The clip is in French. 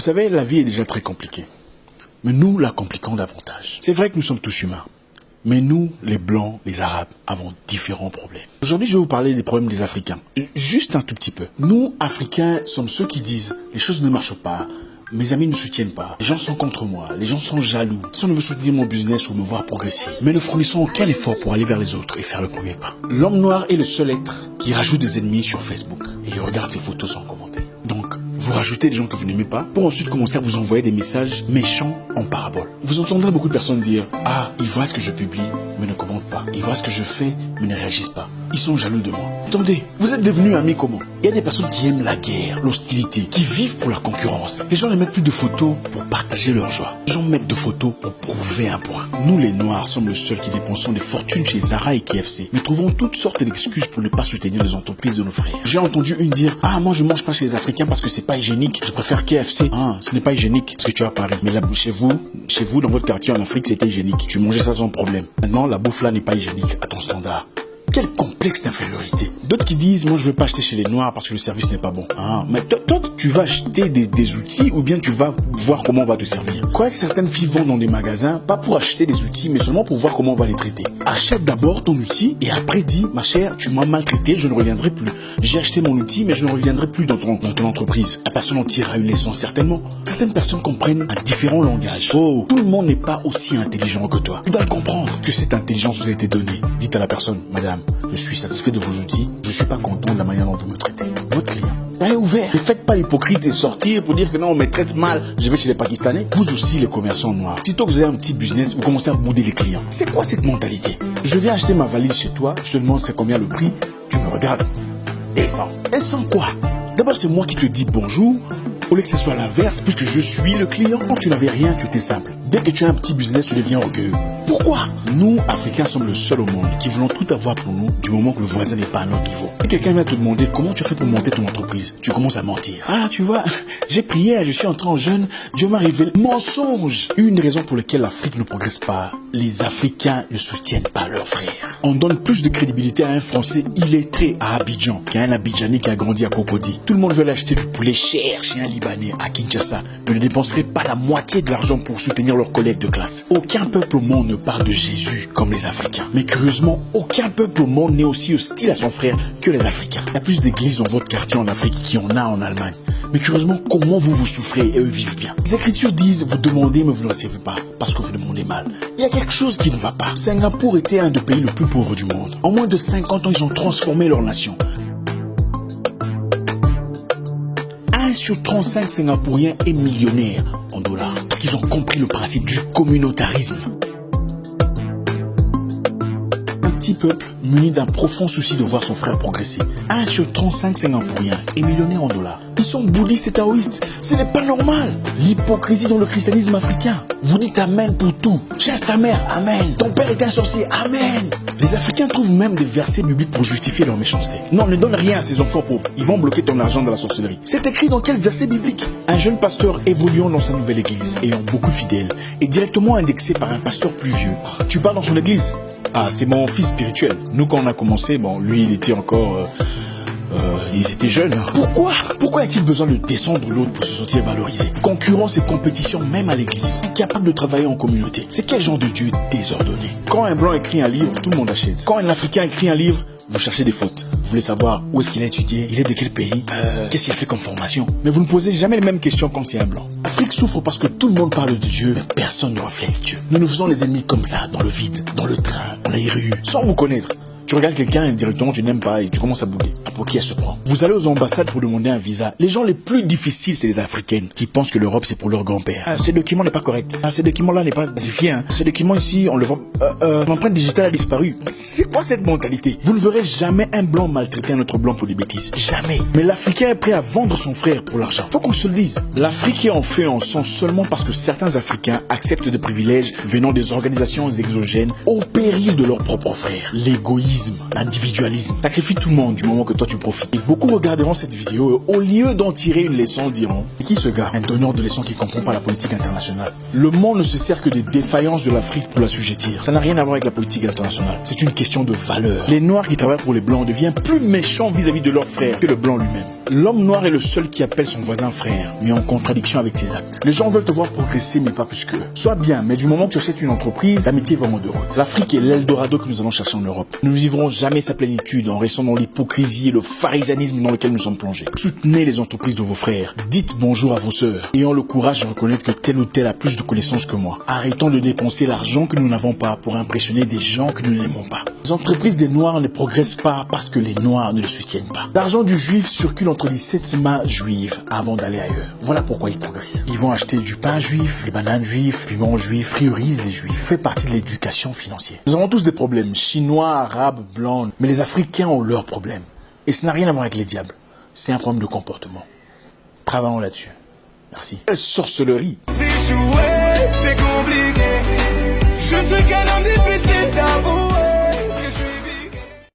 Vous savez, la vie est déjà très compliquée. Mais nous la compliquons davantage. C'est vrai que nous sommes tous humains. Mais nous, les Blancs, les Arabes, avons différents problèmes. Aujourd'hui, je vais vous parler des problèmes des Africains. Juste un tout petit peu. Nous, Africains, sommes ceux qui disent « les choses ne marchent pas ». Mes amis ne soutiennent pas. Les gens sont contre moi. Les gens sont jaloux. Si on ne veut soutenir mon business ou me voir progresser, mais ne fournissons aucun effort pour aller vers les autres et faire le premier pas. L'homme noir est le seul être qui rajoute des ennemis sur Facebook et regarde ses photos sans commenter. Donc, vous rajoutez des gens que vous n'aimez pas pour ensuite commencer à vous envoyer des messages méchants en parabole. Vous entendrez beaucoup de personnes dire « Ah, ils voient ce que je publie, mais ne commentent pas. Ils voient ce que je fais, mais ne réagissent pas. Ils sont jaloux de moi. » Attendez, vous êtes devenus amis comment? Il y a des personnes qui aiment la guerre, l'hostilité, qui vivent pour la concurrence. Les gens ne mettent plus de photos pour partager leur joie. Les gens mettent de photos pour prouver un point. Nous, les Noirs, sommes le seul qui dépensons des fortunes chez Zara et KFC. Mais trouvons toutes sortes d'excuses pour ne pas soutenir les entreprises de nos frères. J'ai entendu une dire « Ah, moi je mange pas chez les Africains parce que c'est pas hygiénique. Je préfère KFC. Ah, ce n'est pas hygiénique. Ce que tu as à Paris. Mais là, chez vous, dans votre quartier en Afrique, c'était hygiénique. Tu mangeais ça sans problème. Maintenant, la bouffe là n'est pas hygiénique à ton standard. » Quel complexe d'infériorité. D'autres qui disent, moi je veux pas acheter chez les Noirs parce que le service n'est pas bon. Ah, mais toi, tu vas acheter des outils ou bien tu vas voir comment on va te servir. Croyez que certaines filles vont dans des magasins, pas pour acheter des outils, mais seulement pour voir comment on va les traiter. Achète d'abord ton outil et après dis, ma chère, tu m'as maltraité, je ne reviendrai plus. J'ai acheté mon outil, mais je ne reviendrai plus dans ton entreprise. La personne en tirera une leçon certainement. Certaines personnes comprennent un différent langage. Oh, tout le monde n'est pas aussi intelligent que toi. Tu dois comprendre que cette intelligence vous a été donnée. Dites à la personne, madame, je suis satisfait de vos outils, je ne suis pas content de la manière dont vous me traitez. Votre client. Soyez ouvert. Ne faites pas l'hypocrite et sortir pour dire que non, on me traite mal, je vais chez les Pakistanais. Vous aussi, les commerçants noirs. Sitôt que vous avez un petit business, vous commencez à bouder les clients. C'est quoi cette mentalité? Je viens acheter ma valise chez toi, je te demande c'est combien le prix, tu me regardes. Descends. Descends quoi? D'abord, c'est moi qui te dis bonjour. Au lieu que ce soit l'inverse, puisque je suis le client. Quand tu n'avais rien, tu étais simple. Dès que tu as un petit business, tu deviens orgueilleux. Pourquoi? Nous, Africains, sommes le seul au monde qui voulons tout avoir pour nous du moment que le voisin n'est pas à notre niveau. Et quelqu'un vient te demander comment tu as fait pour monter ton entreprise. Tu commences à mentir. Ah, tu vois, j'ai prié, je suis entré en jeûne, Dieu m'a révélé. Mensonge! Une raison pour laquelle l'Afrique ne progresse pas. Les Africains ne soutiennent pas leurs frères. On donne plus de crédibilité à un Français illettré à Abidjan qu'à un Abidjanais qui a grandi à Cocody. Tout le monde veut aller acheter du poulet cher chez un Libanais à Kinshasa, mais ne dépenserait pas la moitié de l'argent pour soutenir leurs collègues de classe. Aucun peuple au monde ne parle de Jésus comme les Africains. Mais curieusement, aucun peuple au monde n'est aussi hostile à son frère que les Africains. Il y a plus d'églises dans votre quartier en Afrique qu'il y en a en Allemagne. Mais curieusement, comment vous souffrez et eux vivent bien? Les Écritures disent, vous demandez mais vous ne recevez pas, parce que vous demandez mal. Il y a quelque chose qui ne va pas. Singapour était un des pays les plus pauvres du monde. En moins de 50 ans, ils ont transformé leur nation. 1 sur 35 Singapouriens est millionnaire en dollars. Parce qu'ils ont compris le principe du communautarisme. Un petit peuple muni d'un profond souci de voir son frère progresser. 1 sur 35 Singapouriens est millionnaire en dollars. Ils sont bouddhistes et taoïstes. Ce n'est pas normal. L'hypocrisie dans le christianisme africain. Vous dites amen pour tout. Chasse ta mère, amen. Ton père est un sorcier, amen. Les Africains trouvent même des versets bibliques pour justifier leur méchanceté. Non, ne donne rien à ces enfants pauvres. Ils vont bloquer ton argent dans la sorcellerie. C'est écrit dans quel verset biblique? Un jeune pasteur évoluant dans sa nouvelle église, ayant beaucoup de fidèles, est directement indexé par un pasteur plus vieux. Tu pars dans son église? Ah, c'est mon fils spirituel. Nous, quand on a commencé, bon, lui, il était encore... ils étaient jeunes. Pourquoi a-t-il besoin de descendre l'autre pour se sentir valorisé? Concurrence et compétition même à l'église. Capable de travailler en communauté. C'est quel genre de Dieu désordonné? Quand un blanc écrit un livre, tout le monde achète. Quand un Africain écrit un livre, vous cherchez des fautes. Vous voulez savoir où est-ce qu'il a étudié, il est de quel pays, qu'est-ce qu'il a fait comme formation. Mais vous ne posez jamais les mêmes questions quand c'est un blanc. L'Afrique souffre parce que tout le monde parle de Dieu, mais personne ne reflète Dieu. Nous nous faisons les ennemis comme ça, dans le vide, dans le train, dans les rues, sans vous connaître. Tu regardes quelqu'un et directement tu n'aimes pas et tu commences à bouder. Pour qui elle se prend? Vous allez aux ambassades pour demander un visa. Les gens les plus difficiles, c'est les Africaines qui pensent que l'Europe c'est pour leur grand-père. Ah, ce document n'est pas correct. Ah, ce document-là n'est pas vérifié. Hein. Ce document ici, on le voit. L'empreinte digitale a disparu. C'est quoi cette mentalité? Vous ne verrez jamais un blanc maltraiter un autre blanc pour des bêtises. Jamais. Mais l'Africain est prêt à vendre son frère pour l'argent. Faut qu'on se le dise. L'Afrique est en feu en sang seulement parce que certains Africains acceptent des privilèges venant des organisations exogènes au péril de leurs propres frères. L'égoïsme l'égoïsme, l'individualisme. Sacrifie tout le monde du moment que toi tu profites. Et beaucoup regarderont cette vidéo et au lieu d'en tirer une leçon diront: c'est qui ce gars? Un donneur de leçons qui comprend pas la politique internationale. Le monde ne se sert que des défaillances de l'Afrique pour l'assujettir. Ça n'a rien à voir avec la politique internationale. C'est une question de valeur. Les noirs qui travaillent pour les blancs deviennent plus méchants vis-à-vis de leur frère que le blanc lui-même. L'homme noir est le seul qui appelle son voisin frère, mais en contradiction avec ses actes. Les gens veulent te voir progresser, mais pas plus qu'eux. Sois bien, mais du moment que tu achètes une entreprise, l'amitié va en de route. L'Afrique est l'Eldorado que nous allons chercher en Europe. Nous ne vivrons jamais sa plénitude en restant dans l'hypocrisie et le pharisanisme dans lequel nous sommes plongés. Soutenez les entreprises de vos frères. Dites bonjour à vos sœurs. Ayons le courage de reconnaître que tel ou tel a plus de connaissances que moi. Arrêtons de dépenser l'argent que nous n'avons pas pour impressionner des gens que nous n'aimons pas. Les entreprises des Noirs ne progressent pas parce que les Noirs ne le soutiennent pas. L'argent du Juif circule entre les 7 mains juives avant d'aller ailleurs. Voilà pourquoi ils progressent. Ils vont acheter du pain juif, des bananes juives, piments juifs, friorisent les juifs. Fait partie de l'éducation financière. Nous avons tous des problèmes, chinois, arabes, blancs, mais les Africains ont leurs problèmes. Et ça n'a rien à voir avec les diables. C'est un problème de comportement. Travaillons là-dessus. Merci. Quelle sorcellerie! C'est compliqué. Je ne suis qu'un homme difficile d'avouer.